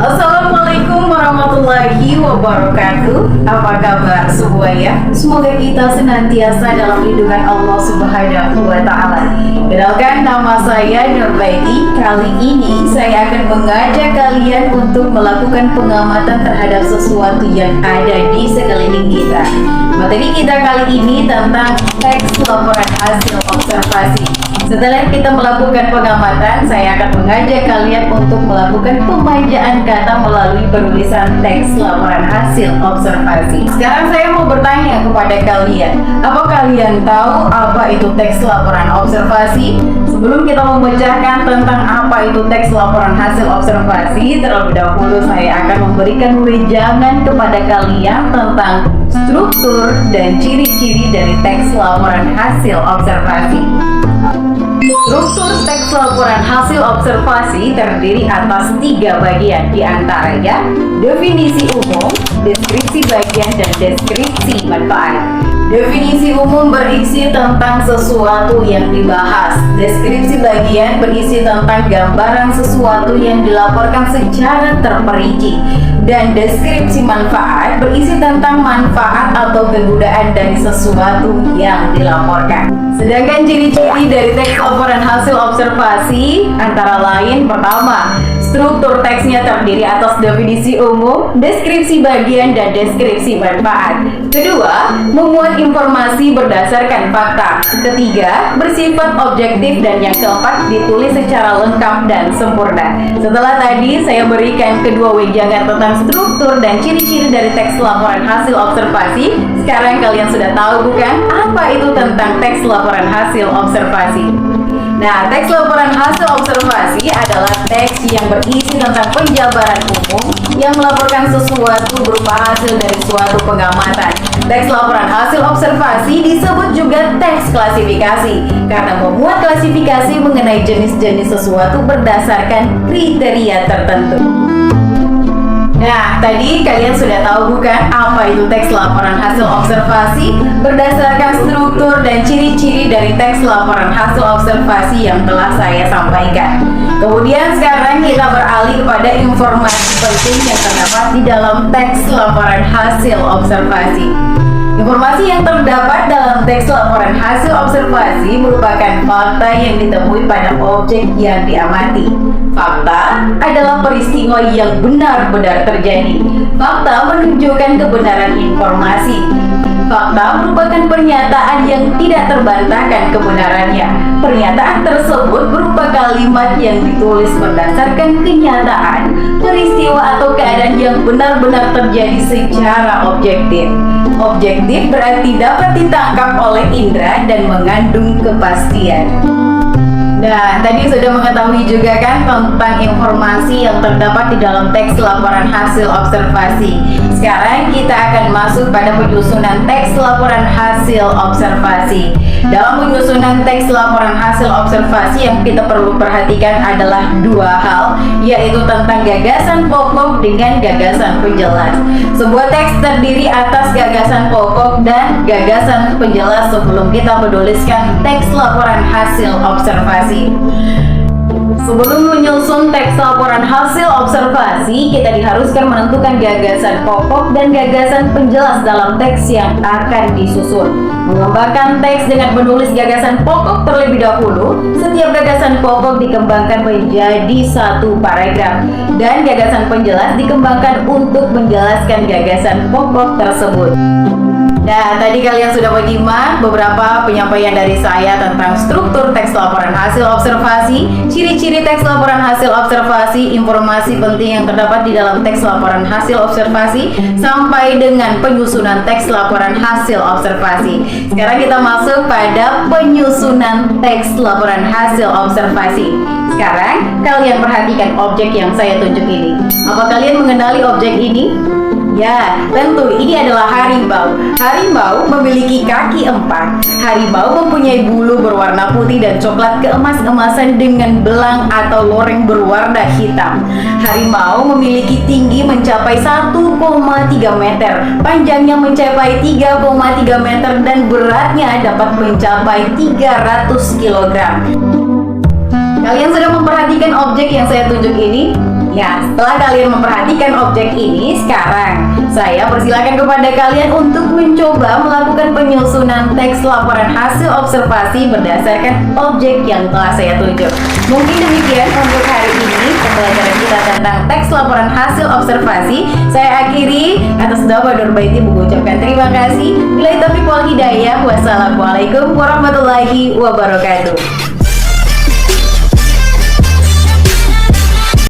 Assalamualaikum warahmatullahi wabarakatuh. Apa kabar semuanya? Semoga kita senantiasa dalam lindungan Allah Subhanahu wa Ta'ala. Kenalkan, nama saya Nurbaiti. Kali ini saya akan mengajak kalian untuk melakukan pengamatan terhadap sesuatu yang ada di sekeliling kita. Materi kita kali ini tentang teks laporan hasil observasi. Setelah kita melakukan pengamatan, saya akan mengajak kalian untuk melakukan pemanjaan kata melalui penulisan teks laporan hasil observasi. Sekarang saya mau bertanya kepada kalian, apa kalian tahu apa itu teks laporan observasi? Sebelum kita memecahkan tentang apa itu teks laporan hasil observasi, terlebih dahulu saya akan memberikan wejangan kepada kalian tentang struktur dan ciri-ciri dari teks laporan hasil observasi. Struktur teks laporan hasil observasi terdiri atas 3 bagian, diantaranya definisi umum, deskripsi bagian, dan deskripsi manfaat. Definisi umum berisi tentang sesuatu yang dibahas. Deskripsi bagian berisi tentang gambaran sesuatu yang dilaporkan secara terperinci. Dan deskripsi manfaat berisi tentang manfaat atau kegunaan dari sesuatu yang dilaporkan. Sedangkan ciri-ciri dari teks laporan hasil observasi antara lain: pertama, struktur teksnya terdiri atas definisi umum, deskripsi bagian, dan deskripsi manfaat. Kedua, memuat informasi berdasarkan fakta. Ketiga, bersifat objektif. Dan yang keempat, ditulis secara lengkap dan sempurna. Setelah tadi saya berikan kedua wejangan tentang struktur dan ciri-ciri dari teks laporan hasil observasi, sekarang kalian sudah tahu bukan apa itu tentang teks laporan hasil observasi? Nah, teks laporan hasil observasi adalah teks yang berisi tentang penjabaran umum yang melaporkan sesuatu berupa hasil dari suatu pengamatan. Teks laporan hasil observasi disebut juga teks klasifikasi karena memuat klasifikasi mengenai jenis-jenis sesuatu berdasarkan kriteria tertentu. Nah, tadi kalian sudah tahu bukan apa itu teks laporan hasil observasi berdasarkan struktur dan ciri-ciri dari teks laporan hasil observasi yang telah saya sampaikan. Kemudian sekarang kita beralih kepada informasi penting yang terdapat di dalam teks laporan hasil observasi. Informasi yang terdapat dalam teks laporan hasil observasi merupakan fakta yang ditemui pada objek yang diamati. Fakta adalah peristiwa yang benar-benar terjadi. Fakta menunjukkan kebenaran informasi. Fakta merupakan pernyataan yang tidak terbantahkan kebenarannya. Pernyataan tersebut berupa kalimat yang ditulis berdasarkan kenyataan, peristiwa atau keadaan yang benar-benar terjadi secara objektif. Objektif berarti dapat ditangkap oleh indera dan mengandung kepastian. Nah, tadi sudah mengetahui juga kan tentang informasi yang terdapat di dalam teks laporan hasil observasi. Sekarang kita akan masuk pada penyusunan teks laporan hasil observasi. Dalam penyusunan teks laporan hasil observasi yang kita perlu perhatikan adalah 2 hal, yaitu tentang gagasan pokok dengan gagasan penjelas. Sebuah teks terdiri atas gagasan pokok dan gagasan penjelas sebelum kita menuliskan teks laporan hasil observasi. Sebelum menyusun teks laporan hasil observasi, kita diharuskan menentukan gagasan pokok dan gagasan penjelas dalam teks yang akan disusun. Mengembangkan teks dengan menulis gagasan pokok terlebih dahulu. Setiap gagasan pokok dikembangkan menjadi 1 paragraf dan gagasan penjelas dikembangkan untuk menjelaskan gagasan pokok tersebut. Nah, tadi kalian sudah menyimak beberapa penyampaian dari saya tentang struktur teks laporan hasil observasi, ciri-ciri teks laporan hasil observasi, informasi penting yang terdapat di dalam teks laporan hasil observasi, sampai dengan penyusunan teks laporan hasil observasi. Sekarang kita masuk pada penyusunan teks laporan hasil observasi. Sekarang kalian perhatikan objek yang saya tunjuk ini. Apa kalian mengenali objek ini? Ya, tentu ini adalah harimau. Harimau memiliki kaki 4. Harimau mempunyai bulu berwarna putih dan coklat keemas-emasan dengan belang atau loreng berwarna hitam. Harimau memiliki tinggi mencapai 1,3 meter, panjangnya mencapai 3,3 meter, dan beratnya dapat mencapai 300 kg. Kalian sudah memperhatikan objek yang saya tunjuk ini? Ya, setelah kalian memperhatikan objek ini, sekarang saya persilakan kepada kalian untuk mencoba melakukan penyusunan teks laporan hasil observasi berdasarkan objek yang telah saya tunjuk. Mungkin demikian untuk hari ini pembelajaran kita tentang teks laporan hasil observasi. Saya akhiri atas nama Nur Baiti mengucapkan terima kasih. Billahi taufiq wal hidayah. Wassalamualaikum warahmatullahi wabarakatuh.